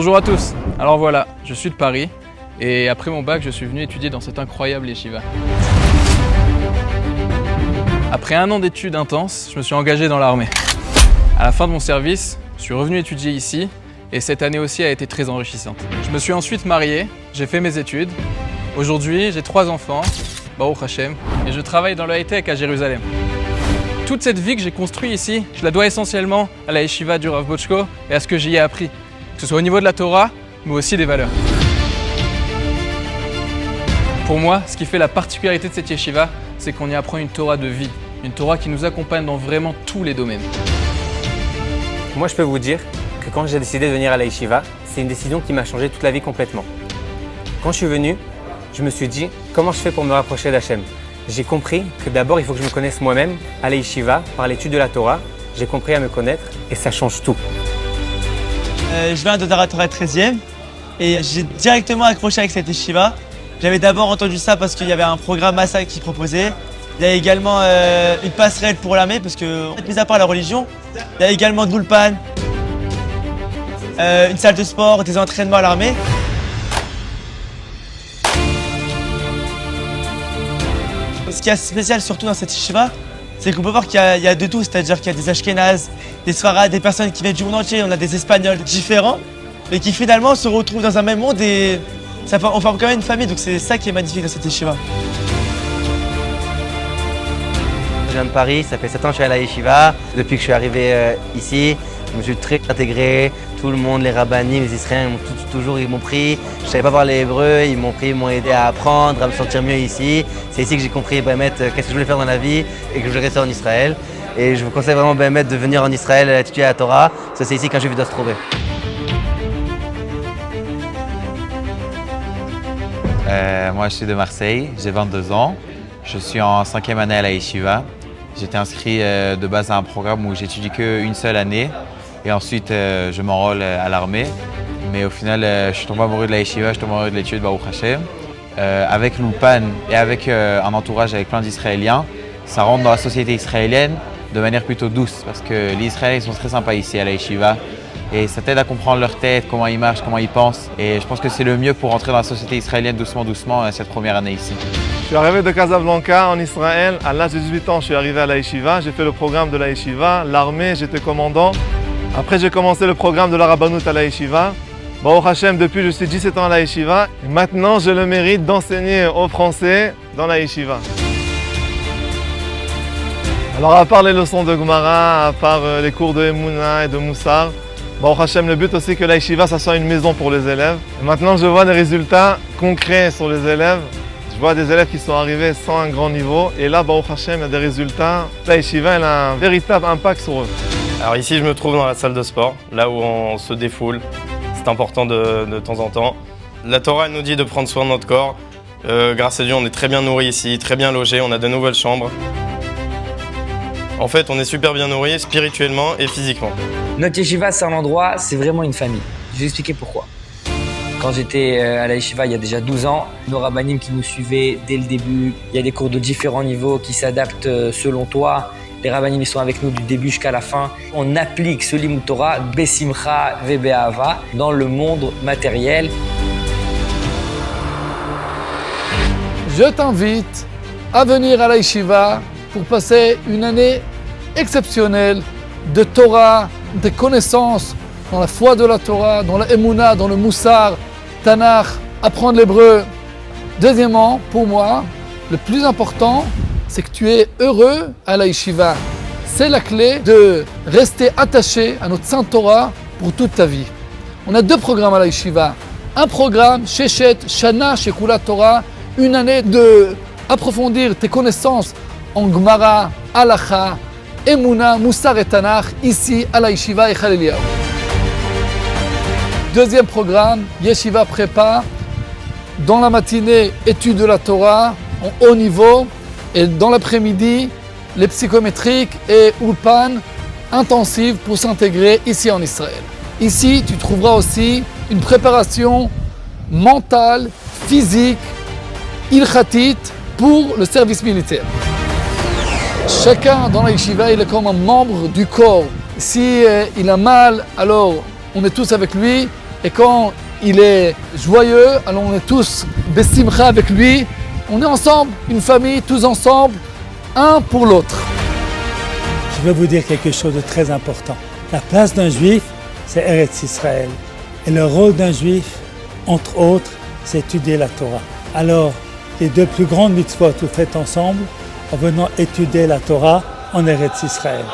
Bonjour à tous. Alors voilà, je suis de Paris et après mon bac, je suis venu étudier dans cette incroyable yeshiva. Après un an d'études intenses, je me suis engagé dans l'armée. À la fin de mon service, je suis revenu étudier ici et cette année aussi a été très enrichissante. Je me suis ensuite marié, j'ai fait mes études. Aujourd'hui, j'ai 3 enfants, Baruch Hashem, et je travaille dans le high-tech à Jérusalem. Toute cette vie que j'ai construite ici, je la dois essentiellement à la yeshiva du Rav Bochko et à ce que j'y ai appris, que ce soit au niveau de la Torah, mais aussi des valeurs. Pour moi, ce qui fait la particularité de cette yeshiva, c'est qu'on y apprend une Torah de vie, une Torah qui nous accompagne dans vraiment tous les domaines. Moi, je peux vous dire que quand j'ai décidé de venir à la yeshiva, c'est une décision qui m'a changé toute la vie complètement. Quand je suis venu, je me suis dit comment je fais pour me rapprocher d'Hachem. J'ai compris que d'abord, il faut que je me connaisse moi-même à la yeshiva, par l'étude de la Torah. J'ai compris à me connaître et ça change tout. Je viens de Torah 13e et j'ai directement accroché avec cette yeshiva. J'avais d'abord entendu ça parce qu'il y avait un programme Massa qui proposait. Il y a également une passerelle pour l'armée parce que, mis à part la religion, il y a également de l'ulpan, une salle de sport, des entraînements à l'armée. Ce qui est spécial surtout dans cette yeshiva, c'est qu'on peut voir qu'il y a de tout, c'est-à-dire qu'il y a des Ashkénazes, des Sfarades, des personnes qui viennent du monde entier, on a des Espagnols différents, mais qui finalement se retrouvent dans un même monde et on forme quand même une famille, donc c'est ça qui est magnifique dans cette yeshiva. Je viens de Paris, ça fait 7 ans que je suis à la yeshiva. Depuis que je suis arrivé ici, je me suis très intégré. Tout le monde, les rabbanim, les Israéliens, ils m'ont pris. Je ne savais pas parler hébreu, ils m'ont pris, ils m'ont aidé à apprendre, à me sentir mieux ici. C'est ici que j'ai compris qu'est-ce que je voulais faire dans la vie et que je voulais rester en Israël. Et je vous conseille vraiment de venir en Israël étudier la Torah. C'est ici qu'un juif doit se trouver. Moi, je suis de Marseille, j'ai 22 ans. Je suis en 5e année à la yeshiva. J'étais inscrit de base à un programme où j'étudie qu'une seule année. Et ensuite, je m'enrôle à l'armée. Mais au final, je suis tombé amoureux de la yeshiva, je suis tombé amoureux de l'étude Baruch Hashem. Avec l'ulpan et avec un entourage avec plein d'Israéliens, ça rentre dans la société israélienne de manière plutôt douce. Parce que les Israéliens sont très sympas ici à la yeshiva. Et ça t'aide à comprendre leur tête, comment ils marchent, comment ils pensent. Et je pense que c'est le mieux pour rentrer dans la société israélienne doucement cette première année ici. Je suis arrivé de Casablanca en Israël. À l'âge de 18 ans, je suis arrivé à la yeshiva. J'ai fait le programme de la yeshiva, l'armée, j'étais commandant. Après, j'ai commencé le programme de la rabbanout à la yeshiva. Baruch Hashem, depuis, je suis 17 ans à la yeshiva. Et maintenant, j'ai le mérite d'enseigner aux Français dans la yeshiva. Alors, à part les leçons de Gemara, à part les cours de Emouna et de Moussar, Baruch Hashem, le but aussi que la yeshiva, ça soit une maison pour les élèves. Et maintenant, je vois des résultats concrets sur les élèves. Je vois des élèves qui sont arrivés sans un grand niveau. Et là, Baruch Hashem, il y a des résultats. La yeshiva, elle a un véritable impact sur eux. Alors ici, je me trouve dans la salle de sport, là où on se défoule. C'est important de temps en temps. La Torah elle nous dit de prendre soin de notre corps. Grâce à Dieu, on est très bien nourri ici, très bien logé, on a de nouvelles chambres. En fait, on est super bien nourri spirituellement et physiquement. Notre yeshiva, c'est un endroit, c'est vraiment une famille. Je vais vous expliquer pourquoi. Quand j'étais à la yeshiva il y a déjà 12 ans, nos rabbanim qui nous suivaient dès le début, il y a des cours de différents niveaux qui s'adaptent selon toi. Les rabbanim ils sont avec nous du début jusqu'à la fin. On applique ce limud Torah, besimcha vebe'ahava, dans le monde matériel. Je t'invite à venir à la yeshiva pour passer une année exceptionnelle de Torah, de connaissances dans la foi de la Torah, dans la Emouna, dans le Moussar, Tanakh, apprendre l'hébreu. Deuxièmement, pour moi, le plus important, c'est que tu es heureux à la yeshiva. C'est la clé de rester attaché à notre Sainte Torah pour toute ta vie. On a 2 programmes à la yeshiva. Un programme, Sheshet Shana Shekula Torah, une année de approfondir tes connaissances en Gemara, Halacha, Emouna, Moussar et Tanakh, ici à la yeshiva Eichal Eliyahu. Deuxième programme, Yeshiva Prépa, dans la matinée, études de la Torah en haut niveau, et dans l'après-midi, les psychométriques et ulpan intensives pour s'intégrer ici en Israël. Ici, tu trouveras aussi une préparation mentale, physique, ilchatit pour le service militaire. Chacun dans la yeshiva, il est comme un membre du corps. Si il a mal, alors on est tous avec lui. Et quand il est joyeux, alors on est tous besimcha avec lui. On est ensemble, une famille, tous ensemble, un pour l'autre. Je vais vous dire quelque chose de très important. La place d'un juif, c'est Eretz Israël. Et le rôle d'un juif, entre autres, c'est étudier la Torah. Alors, les 2 plus grandes mitzvot que vous faites ensemble, en venant étudier la Torah en Eretz Israël.